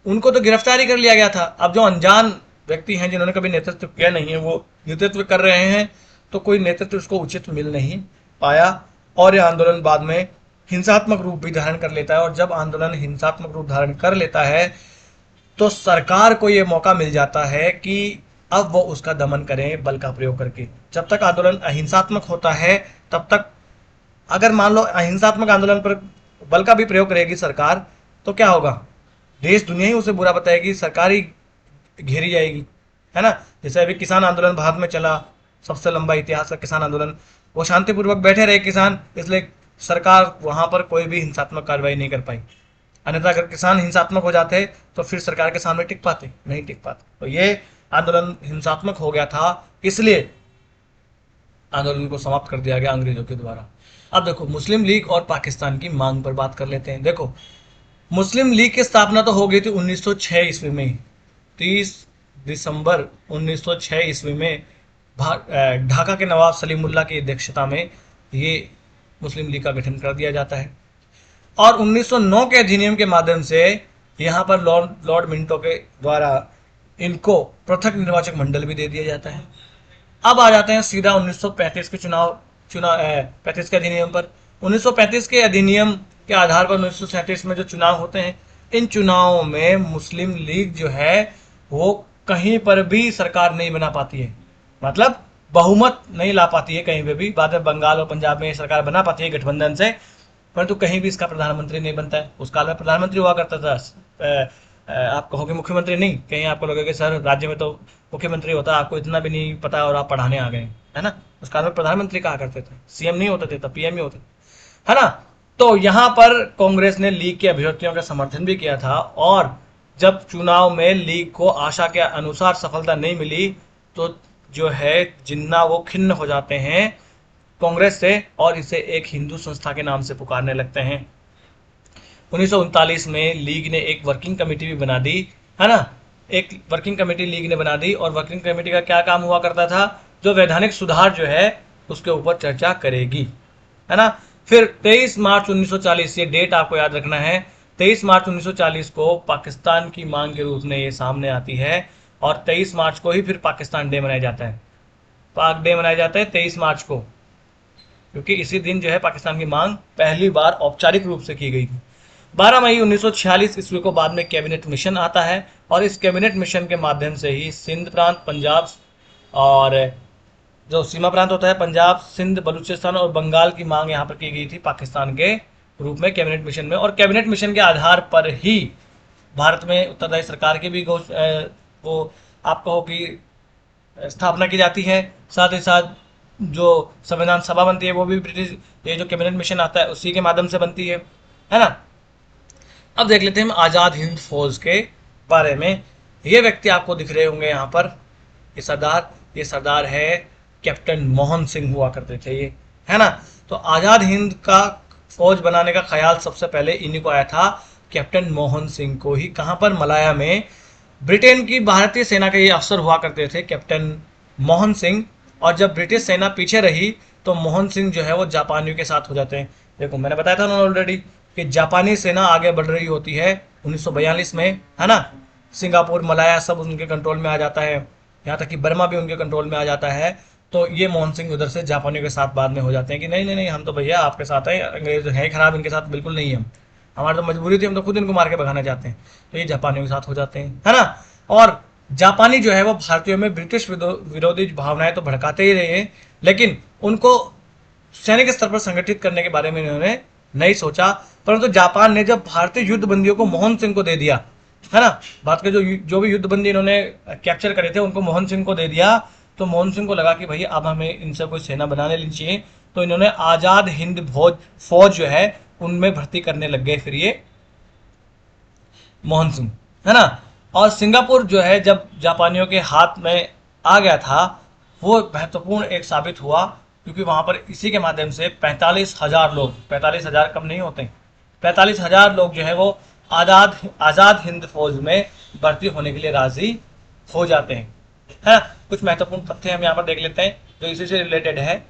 उनको तो गिरफ्तारी कर लिया गया था। अब जो अनजान व्यक्ति हैं जिन्होंने कभी नेतृत्व किया नहीं है वो नेतृत्व कर रहे हैं, तो कोई नेतृत्व उसको उचित मिल नहीं पाया और यह आंदोलन बाद में हिंसात्मक रूप भी धारण कर लेता है। और जब आंदोलन हिंसात्मक रूप धारण कर लेता है तो सरकार को यह मौका मिल जाता है कि अब वो उसका दमन करें बल का प्रयोग करके। जब तक आंदोलन अहिंसात्मक होता है तब तक, अगर मान लो अहिंसात्मक आंदोलन पर बल का भी प्रयोग करेगी सरकार, तो क्या होगा, देश दुनिया ही उसे बुरा बताएगी, सरकार ही घेरी जाएगी, है ना। जैसे अभी किसान आंदोलन भारत में चला, सबसे लंबा इतिहास का किसान आंदोलन, वो शांतिपूर्वक बैठे रहे किसान, इसलिए सरकार वहां पर कोई भी हिंसात्मक कार्रवाई नहीं कर पाई। अन्यथा अगर किसान हिंसात्मक हो जाते तो फिर सरकार के सामने टिक पाते, नहीं टिक पाते। तो ये आंदोलन हिंसात्मक हो गया था, इसलिए आंदोलन को समाप्त कर दिया गया अंग्रेजों के द्वारा। अब देखो मुस्लिम लीग और पाकिस्तान की मांग पर बात कर लेते हैं। देखो मुस्लिम लीग की स्थापना तो हो गई थी 1906 ईस्वी में, 30 दिसंबर 1906 ईस्वी में ढाका के नवाब सलीमुल्लाह की अध्यक्षता में ये मुस्लिम लीग का गठन कर दिया जाता है और 1909 के अधिनियम के माध्यम से यहाँ पर लॉर्ड मिंटो के द्वारा इनको पृथक निर्वाचक मंडल भी दे दिया जाता है। अब आ जाते हैं सीधा 1935 के 35 के अधिनियम पर। 1935 के अधिनियम के आधार पर 1937 में जो चुनाव होते हैं, इन चुनावों में मुस्लिम लीग जो है वो कहीं पर भी सरकार नहीं बना पाती है, मतलब बहुमत नहीं ला पाती है कहीं पे भी। बाद में बंगाल और पंजाब में सरकार बना पाती है गठबंधन से, परंतु कहीं भी इसका प्रधानमंत्री नहीं बनता है। उस काल में प्रधानमंत्री हुआ करता था आप कहोगे मुख्यमंत्री नहीं, कहीं आपको लगेगा कि सर राज्य में तो मुख्यमंत्री होता है, आपको इतना भी नहीं पता और आप पढ़ाने आ गए, है ना। उस काल में प्रधानमंत्री कहा करते थे, सीएम नहीं होते थे तब, पीएम ही होते थे, है ना। तो यहाँ पर कांग्रेस ने लीग के अभ्यर्थियों का समर्थन भी किया था, और जब चुनाव में लीग को आशा के अनुसार सफलता नहीं मिली तो जो है जिन्ना वो खिन्न हो जाते हैं कांग्रेस से, और इसे एक हिंदू संस्था के नाम से पुकारने लगते हैं। 1939 में लीग ने एक वर्किंग कमेटी भी बना दी, है ना। एक वर्किंग कमेटी लीग ने बना दी, और वर्किंग कमेटी का क्या काम हुआ करता था, जो वैधानिक सुधार जो है उसके ऊपर चर्चा करेगी, है ना। फिर 23 मार्च 1940, ये डेट आपको याद रखना है, 23 मार्च 1940 को पाकिस्तान की मांग के रूप में ये सामने आती है, और 23 मार्च को ही फिर पाकिस्तान डे मनाया जाता है, पाक डे मनाया जाता है 23 मार्च को, क्योंकि इसी दिन जो है पाकिस्तान की मांग पहली बार औपचारिक रूप से की गई थी। 12 मई 1946 ईस्वी को बाद में कैबिनेट मिशन आता है, और इस कैबिनेट मिशन के माध्यम से ही सिंध प्रांत, पंजाब और जो सीमा प्रांत होता है पंजाब, सिंध, बलूचिस्तान और बंगाल की मांग यहाँ पर की गई थी पाकिस्तान के रूप में कैबिनेट मिशन में। और कैबिनेट मिशन के आधार पर ही भारत में उत्तरदायी सरकार की भी वो आप कहो कि स्थापना की जाती है। साथ ही साथ जो संविधान सभा बनती है वो भी ब्रिटिश, ये जो कैबिनेट मिशन आता है उसी के माध्यम से बनती है ना। अब देख लेते हैं हम आज़ाद हिंद फौज के बारे में। ये व्यक्ति आपको दिख रहे होंगे यहाँ पर, ये सरदार है कैप्टन मोहन सिंह हुआ करते थे ये, है ना। तो आज़ाद हिंद का फौज बनाने का ख्याल सबसे पहले इन्हीं को आया था, कैप्टन मोहन सिंह को ही। कहाँ पर, मलाया में। ब्रिटेन की भारतीय सेना के ये अफसर हुआ करते थे कैप्टन मोहन सिंह, और जब ब्रिटिश सेना पीछे रही तो मोहन सिंह जो है वो जापानियों के साथ हो जाते हैं। देखो मैंने बताया था ना ऑलरेडी कि जापानी सेना आगे बढ़ रही होती है 1942 में, है ना। सिंगापुर, मलाया सब उनके कंट्रोल में आ जाता है, यहाँ तक कि बर्मा भी उनके कंट्रोल में आ जाता है। तो ये मोहन सिंह उधर से जापानियों के साथ बाद में हो जाते हैं कि नहीं नहीं नहीं, हम तो भैया आपके साथ हैं, अंग्रेज हैं खराब, इनके साथ बिल्कुल नहीं है, हमारी तो मजबूरी थी, हम तो खुद इनको मार के भगाना चाहते हैं। तो ये जापानियों के साथ हो जाते हैं, है ना। और जापानी जो है वो भारतीयों में ब्रिटिश विरोधी भावनाएं तो भड़काते ही रहे हैं, लेकिन उनको सैनिक स्तर पर संगठित करने के बारे में इन्होंने नहीं सोचा। परंतु जापान ने जब भारतीय युद्ध बंदियों को मोहन सिंह को दे दिया, है ना, भारत के जो भी युद्ध बंदी इन्होंने कैप्चर करे थे उनको मोहन सिंह को दे दिया, तो मोहन सिंह को लगा कि भैया अब हमें इनसे कोई सेना बनाने लेनी चाहिए। तो इन्होंने आज़ाद हिंद फौज जो है उनमें भर्ती करने लग गए फिर ये मोहन सिंह, है ना। और सिंगापुर जो है जब जापानियों के हाथ में आ गया था, वो महत्वपूर्ण एक साबित हुआ, क्योंकि वहां पर इसी के माध्यम से 45,000 लोग, 45,000 कम नहीं होते, 45,000 लोग जो है वो आज़ाद हिंद फौज में भर्ती होने के लिए राजी हो जाते हैं, है। कुछ महत्वपूर्ण तथ्य हम यहाँ पर देख लेते हैं जो इसी से रिलेटेड है।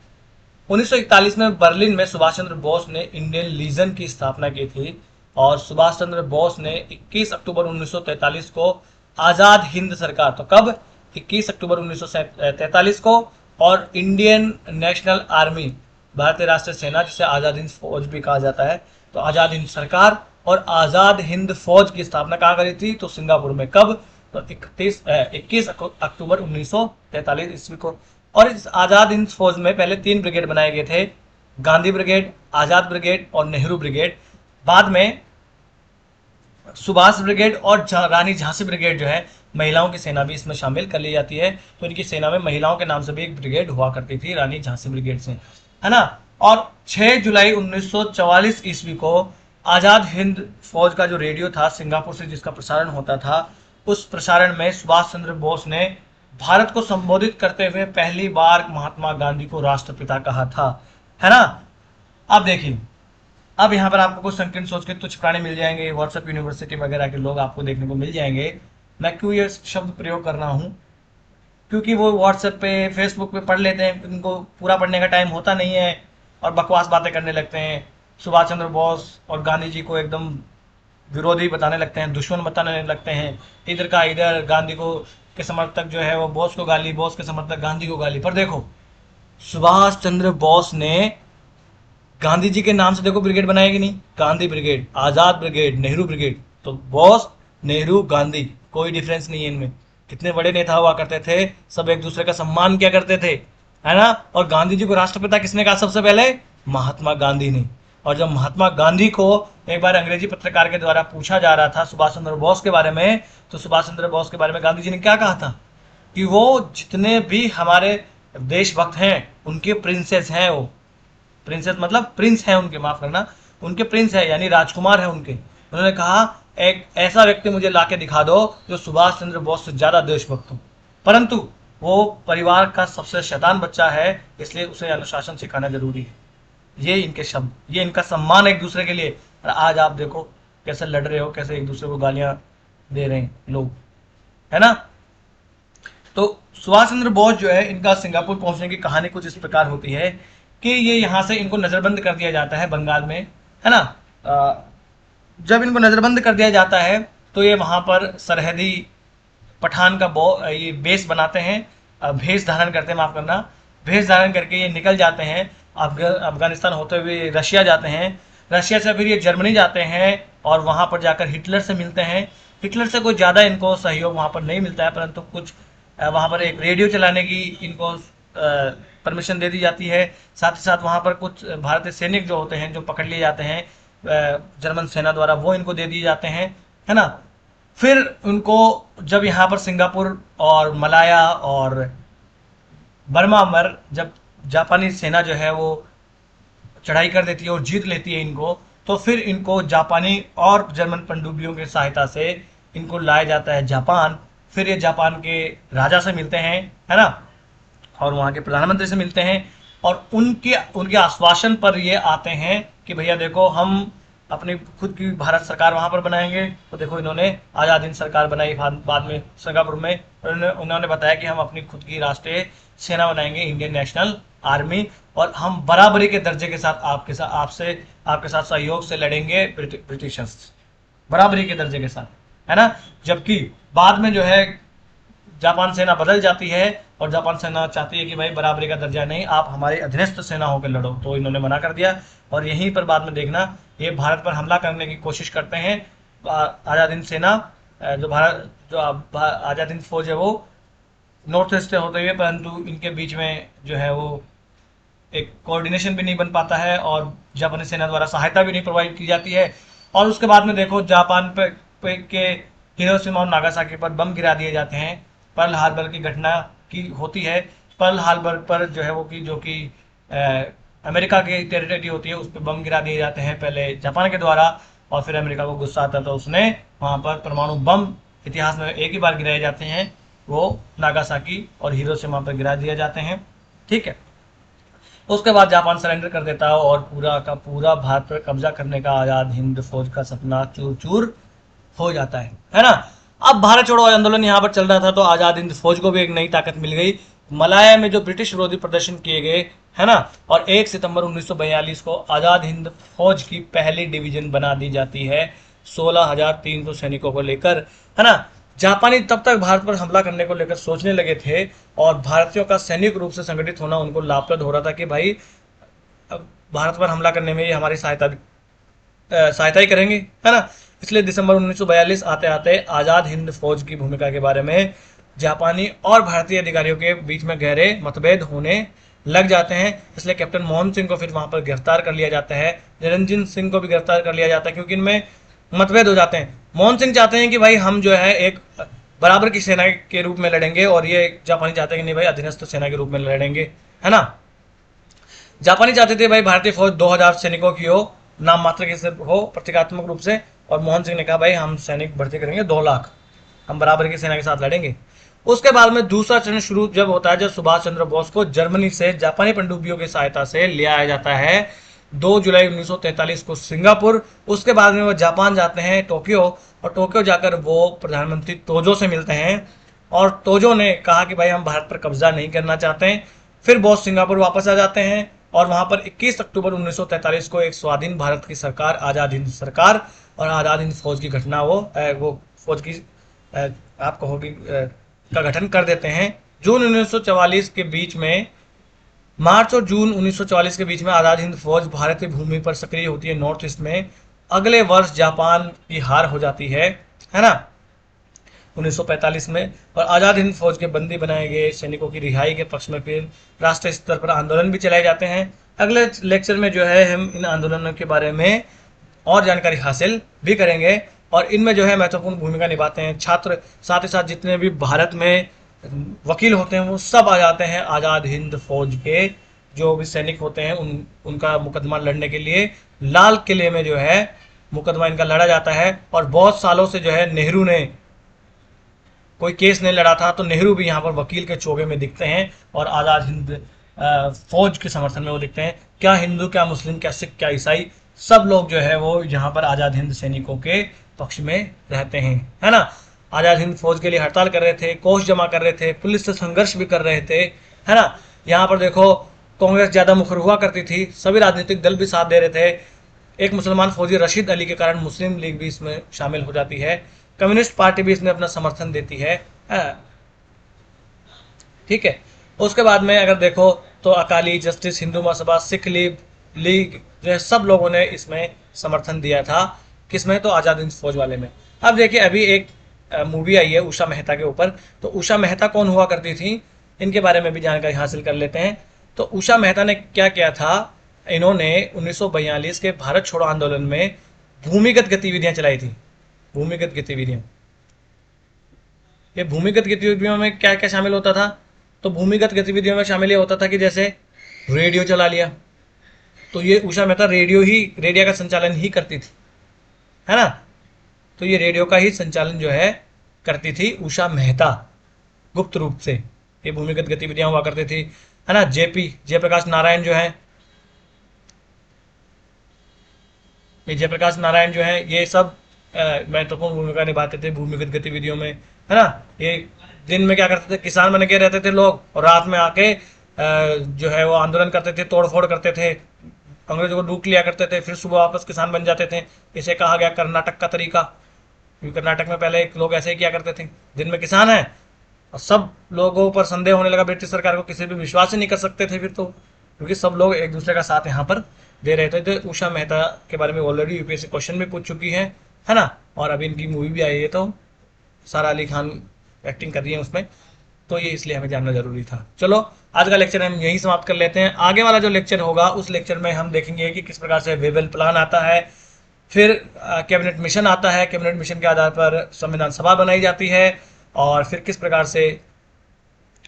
1941 में बर्लिन में सुभाष चंद्र बोस ने इंडियन लीजन की स्थापना की थी, और सुभाष चंद्र बोस ने 21 अक्टूबर 1943 को आज़ाद हिंद सरकार, तो कब, 21 अक्टूबर 1943 को, और इंडियन नेशनल आर्मी, भारतीय राष्ट्रीय सेना जिसे आज़ाद हिंद फौज भी कहा जाता है, तो आज़ाद हिंद सरकार और आज़ाद हिंद फौज की स्थापना कहाँ करी थी, तो सिंगापुर में। कब, तो 21 अक्टूबर 1943 ईस्वी को। और इस आज़ाद हिंद फौज में पहले 3 ब्रिगेड बनाए गए थे, गांधी ब्रिगेड, आज़ाद ब्रिगेड और नेहरू ब्रिगेड। बाद में सुभाष ब्रिगेड और रानी झांसी ब्रिगेड जो है, महिलाओं की सेना भी इसमें शामिल कर ली जाती है, तो इनकी सेना में महिलाओं के नाम से भी एक ब्रिगेड हुआ करती थी, रानी झांसी ब्रिगेड से, है ना। और 6 जुलाई 1944 ईस्वी को आज़ाद हिंद फौज का जो रेडियो था सिंगापुर से जिसका प्रसारण होता था, उस प्रसारण में सुभाष चंद्र बोस ने भारत को संबोधित करते हुए पहली बार महात्मा गांधी को राष्ट्रपिता कहा था, है ना। अब देखिए, अब यहाँ पर आपको कुछ संकीर्ण सोच के तुच्छ प्राणी मिल जाएंगे, व्हाट्सएप यूनिवर्सिटी वगैरह के लोग आपको देखने को मिल जाएंगे। मैं क्यों ये शब्द प्रयोग कर रहा हूँ, क्योंकि वो व्हाट्सएप पे, फेसबुक पे पढ़ लेते हैं, उनको पूरा पढ़ने का टाइम होता नहीं है, और बकवास बातें करने लगते हैं, सुभाष चंद्र बोस और गांधी जी को एकदम विरोधी बताने लगते हैं, दुश्मन बताने लगते हैं, इधर का इधर, गांधी को के समर्थक जो है वो बोस को गाली, बोस के समर्थक गांधी को गाली। पर देखो सुभाष चंद्र बोस ने गांधी जी के नाम से देखो ब्रिगेड बनाया कि नहीं, गांधी ब्रिगेड, आज़ाद ब्रिगेड, नेहरू ब्रिगेड, तो बोस, नेहरू, गांधी, कोई डिफरेंस नहीं है इनमें। कितने बड़े नेता हुआ करते थे, सब एक दूसरे का सम्मान किया करते थे, है ना। और गांधी जी को राष्ट्रपिता किसने कहा सबसे पहले, महात्मा गांधी ने। और जब महात्मा गांधी को एक बार अंग्रेजी पत्रकार के द्वारा पूछा जा रहा था सुभाष चंद्र बोस के बारे में, तो सुभाष चंद्र बोस के बारे में गांधी जी ने क्या कहा था कि वो जितने भी हमारे देशभक्त हैं उनके प्रिंसेस हैं, वो प्रिंसेस मतलब प्रिंस है उनके, माफ करना, उनके प्रिंस है यानी राजकुमार है उनके। उन्होंने कहा एक ऐसा व्यक्ति मुझे लाके दिखा दो जो सुभाष चंद्र बोस से ज्यादा देशभक्त हो, परंतु वो परिवार का सबसे शैतान बच्चा है, इसलिए उसे अनुशासन सिखाना जरूरी है। ये इनके शब्द, ये इनका सम्मान एक दूसरे के लिए। और आज आप देखो कैसे लड़ रहे हो, कैसे एक दूसरे को गालियां दे रहे हैं लोग, है ना। तो सुभाष चंद्र बोस जो है, इनका सिंगापुर पहुंचने की कहानी कुछ इस प्रकार होती है कि ये यहाँ से इनको नजरबंद कर दिया जाता है बंगाल में, है ना। जब इनको नजरबंद कर दिया जाता है तो ये वहां पर सरहदी पठान का ये बेस बनाते हैं, भेष धारण करते हैं, माफ करना, भेष धारण करके ये निकल जाते हैं, अफगानिस्तान होते हुए रशिया जाते हैं, रशिया से फिर ये जर्मनी जाते हैं और वहां पर जाकर हिटलर से मिलते हैं। हिटलर से कोई ज़्यादा इनको सहयोग वहां पर नहीं मिलता है, परंतु कुछ वहां पर एक रेडियो चलाने की इनको परमिशन दे दी जाती है। साथ ही साथ वहां पर कुछ भारतीय सैनिक जो होते हैं, जो पकड़ लिए जाते हैं जर्मन सेना द्वारा, वो इनको दे दिए जाते हैं, है ना। फिर उनको जब यहाँ पर सिंगापुर और मलाया और बर्मा पर जब जापानी सेना जो है वो चढ़ाई कर देती है और जीत लेती है इनको, तो फिर इनको जापानी और जर्मन पनडुब्बियों की सहायता से इनको लाया जाता है जापान। फिर ये जापान के राजा से मिलते हैं, है ना, और वहाँ के प्रधानमंत्री से मिलते हैं और उनके आश्वासन पर ये आते हैं कि भैया देखो हम अपनी खुद की भारत सरकार वहां पर बनाएंगे। तो देखो इन्होंने आज़ाद हिंद सरकार बनाई बाद में सिंगापुर में, उन्होंने बताया कि हम अपनी खुद की राष्ट्रीय सेना बनाएंगे, इंडियन नेशनल आर्मी, और हम बराबरी के दर्जे के साथ आपके साथ सहयोग से लड़ेंगे ब्रिटिशर्स, बराबरी के दर्जे के साथ, है ना। जबकि बाद में जो है जापान सेना बदल जाती है और जापान सेना चाहती है कि भाई बराबरी का दर्जा नहीं, आप हमारी अधीनस्थ सेना होकर लड़ो, तो इन्होंने मना कर दिया। और यहीं पर बाद में देखना ये भारत पर हमला करने की कोशिश करते हैं। आज़ाद हिंद सेना जो आज़ाद हिंद फौज है वो नॉर्थ ईस्ट से होते हुए, परंतु इनके बीच में जो है वो एक कोऑर्डिनेशन भी नहीं बन पाता है और जापानी सेना द्वारा सहायता भी नहीं प्रोवाइड की जाती है। और उसके बाद में देखो जापान के हिरोशिमा और नागासाकी पर बम गिरा दिए जाते हैं। पर्ल हार्बर की घटना की होती है। पर्ल हार्बर पर जो है वो जो कि अमेरिका की टेरिटरी होती है, उस पर बम गिरा दिए जाते हैं पहले जापान के द्वारा, और फिर अमेरिका को गुस्सा आता है तो उसने वहाँ पर परमाणु बम इतिहास में एक ही बार गिराए जाते हैं, वो नागासाकी और हिरोशिमा पर गिरा दिए जाते हैं, ठीक है। उसके बाद जापान सरेंडर कर देता है और पूरा का पूरा भारत पर कब्जा करने का आज़ाद हिंद फौज का सपना चूर चूर हो जाता है ना। अब भारत छोड़ो आंदोलन यहाँ पर चल रहा था तो आज़ाद हिंद फौज को भी एक नई ताकत मिल गई। मलाया में जो ब्रिटिश विरोधी प्रदर्शन किए गए, है ना, और 1 सितंबर 1942 को आज़ाद हिंद फौज की पहली डिवीजन बना दी जाती है 16,300 सैनिकों को लेकर, है ना। जापानी तब तक भारत पर हमला करने को लेकर सोचने लगे थे और भारतीयों का सैनिक रूप से संगठित होना उनको लाभप्रद हो रहा था कि भाई भारत पर हमला करने में ये हमारी सहायता ही करेंगे, है ना। इसलिए दिसंबर 1942 आते आते आज़ाद हिंद फौज की भूमिका के बारे में जापानी और भारतीय अधिकारियों के बीच में गहरे मतभेद होने लग जाते हैं। इसलिए कैप्टन मोहन सिंह को फिर वहां पर गिरफ्तार कर लिया जाता है, निरंजन सिंह को भी गिरफ्तार कर लिया जाता है, क्योंकि इनमें मतभेद हो जाते हैं। मोहन सिंह चाहते हैं कि भाई हम जो है एक बराबर की सेना के रूप में लड़ेंगे, और ये जापानी चाहते हैं कि नहीं भाई अधीनस्थ सेना के रूप में लड़ेंगे, है ना। जापानी चाहते थे भाई भारतीय फौज 2000 सैनिकों की हो, नाम मात्र की सिर्फ हो प्रतीकात्मक रूप से, और मोहन सिंह ने कहा भाई हम सैनिक भर्ती करेंगे 2 लाख, हम बराबर की सेना के साथ लड़ेंगे। उसके बाद में दूसरा चरण शुरू जब होता है, जब सुभाष चंद्र बोस को जर्मनी से जापानी पनडुब्बियों की सहायता से ले आया जाता है 2 जुलाई 1943 को सिंगापुर। उसके बाद में वो जापान जाते हैं टोक्यो, और टोक्यो जाकर वो प्रधानमंत्री तोजो से मिलते हैं, और तोजो ने कहा कि भाई हम भारत पर कब्जा नहीं करना चाहते हैं। फिर बोस सिंगापुर वापस आ जाते हैं और वहां पर 21 अक्टूबर 1943 को एक स्वाधीन भारत की सरकार, आज़ाद हिंद सरकार और आज़ाद हिंद फौज की घटना वो फौज की आप कहोगे का गठन कर देते हैं। जून 1944 के बीच में, मार्च और जून 1944 के बीच में आज़ाद हिंद फौज भारतीय भूमि पर सक्रिय होती है नॉर्थ ईस्ट में। अगले वर्ष जापान की हार हो जाती है ना। 1945 में, और आज़ाद हिंद फौज के बंदी बनाए गए सैनिकों की रिहाई के पक्ष में फिर राष्ट्रीय स्तर पर आंदोलन भी चलाए जाते हैं। अगले लेक्चर में जो है हम इन आंदोलनों के बारे में और जानकारी हासिल भी करेंगे, और इनमें जो है महत्वपूर्ण भूमिका निभाते हैं छात्र। साथ ही साथ जितने भी भारत में वकील होते हैं वो सब आ जाते हैं आज़ाद हिंद फौज के, जो भी सैनिक होते हैं उनका मुकदमा लड़ने के लिए लाल किले में जो है मुकदमा इनका लड़ा जाता है। और बहुत सालों से जो है नेहरू ने कोई केस नहीं लड़ा था, तो नेहरू भी यहाँ पर वकील के चोगे में दिखते हैं और आज़ाद हिंद फौज के समर्थन में वो दिखते हैं। क्या हिंदू, क्या मुस्लिम, क्या सिख, क्या ईसाई, सब लोग जो है वो यहाँ पर आज़ाद हिंद सैनिकों के पक्ष में रहते हैं, है ना। आज़ाद हिंद फौज के लिए हड़ताल कर रहे थे, कोष जमा कर रहे थे, पुलिस से संघर्ष भी कर रहे थे, है ना। यहाँ पर देखो कांग्रेस ज़्यादा मुखर हुआ करती थी, सभी राजनीतिक दल भी साथ दे रहे थे। एक मुसलमान फौजी रशीद अली के कारण मुस्लिम लीग भी इसमें शामिल हो जाती है, कम्युनिस्ट पार्टी भी इसमें अपना समर्थन देती है, ठीक है। उसके बाद में अगर देखो तो अकाली, जस्टिस, हिंदू महासभा, सिख लीग जो है सब लोगों ने इसमें समर्थन दिया था। किसमें? तो आज़ाद हिंद फौज वाले में। अब देखिए अभी एक मूवी आई है उषा मेहता के ऊपर, तो उषा मेहता कौन हुआ करती थी, इनके बारे में भी जानकारी हासिल कर लेते हैं। तो उषा मेहता ने क्या किया था, इन्होंने 1942 के भारत छोड़ो आंदोलन में भूमिगत गतिविधियां चलाई थी। भूमिगत गतिविधियां, ये भूमिगत गतिविधियों में क्या क्या शामिल होता था, तो भूमिगत गतिविधियों में शामिल ये होता था कि जैसे रेडियो चला लिया, तो ये उषा मेहता रेडियो का संचालन ही करती थी, है ना। तो ये रेडियो का ही संचालन जो है करती थी उषा मेहता, गुप्त रूप से ये भूमिगत गतिविधियां हुआ करती थी, है ना। जयप्रकाश नारायण जो है, ये जयप्रकाश नारायण जो है ये सब महत्वपूर्ण भूमिका निभाते थे भूमिगत गतिविधियों में, है ना। ये दिन में क्या करते थे, किसान बन के रहते थे लोग, और रात में आके जो है वो आंदोलन करते थे, तोड़फोड़ करते थे, अंग्रेजों को लूट लिया करते थे, फिर सुबह वापस किसान बन जाते थे। इसे कहा गया कर्नाटक का तरीका, क्योंकि कर्नाटक में पहले लोग ऐसे ही किया करते थे, दिन में किसान है और सब लोगों पर संदेह होने लगा ब्रिटिश सरकार को, किसी भी विश्वास ही नहीं कर सकते थे फिर तो, क्योंकि सब लोग एक दूसरे का साथ यहाँ पर दे रहे थे। तो उषा मेहता के बारे में ऑलरेडी यूपीएससी क्वेश्चन भी पूछ चुकी है ना, और अभी इनकी मूवी भी आई है, तो सारा अली खान एक्टिंग कर रही है उसमें, तो ये इसलिए हमें जानना जरूरी था। चलो आज का लेक्चर हम यहीं समाप्त कर लेते हैं। आगे वाला जो लेक्चर होगा उस लेक्चर में हम देखेंगे कि किस प्रकार से वेबल प्लान आता है, फिर कैबिनेट मिशन आता है, कैबिनेट मिशन के आधार पर संविधान सभा बनाई जाती है, और फिर किस प्रकार से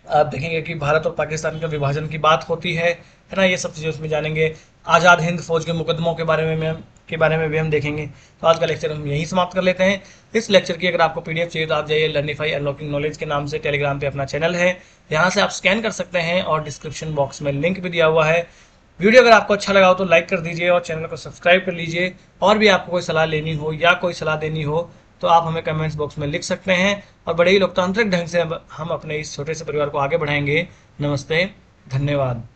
आप देखेंगे कि भारत और पाकिस्तान के विभाजन की बात होती है ना। ये सब चीज़ें उसमें जानेंगे। आज़ाद हिंद फौज के मुकदमों के बारे में भी हम देखेंगे। तो आज का लेक्चर हम यहीं समाप्त कर लेते हैं। इस लेक्चर की अगर आपको पीडीएफ चाहिए तो आप जाइए लर्निफाई अनलॉकिंग नॉलेज के नाम से टेलीग्राम पे अपना चैनल है, यहाँ से आप स्कैन कर सकते हैं, और डिस्क्रिप्शन बॉक्स में लिंक भी दिया हुआ है। वीडियो अगर आपको अच्छा लगा हो तो लाइक कर दीजिए और चैनल को सब्सक्राइब कर लीजिए। और भी आपको कोई सलाह लेनी हो या कोई सलाह देनी हो तो आप हमें कमेंट्स बॉक्स में लिख सकते हैं, और बड़े ही लोकतांत्रिक ढंग से हम अपने इस छोटे से परिवार को आगे बढ़ाएंगे। नमस्ते, धन्यवाद।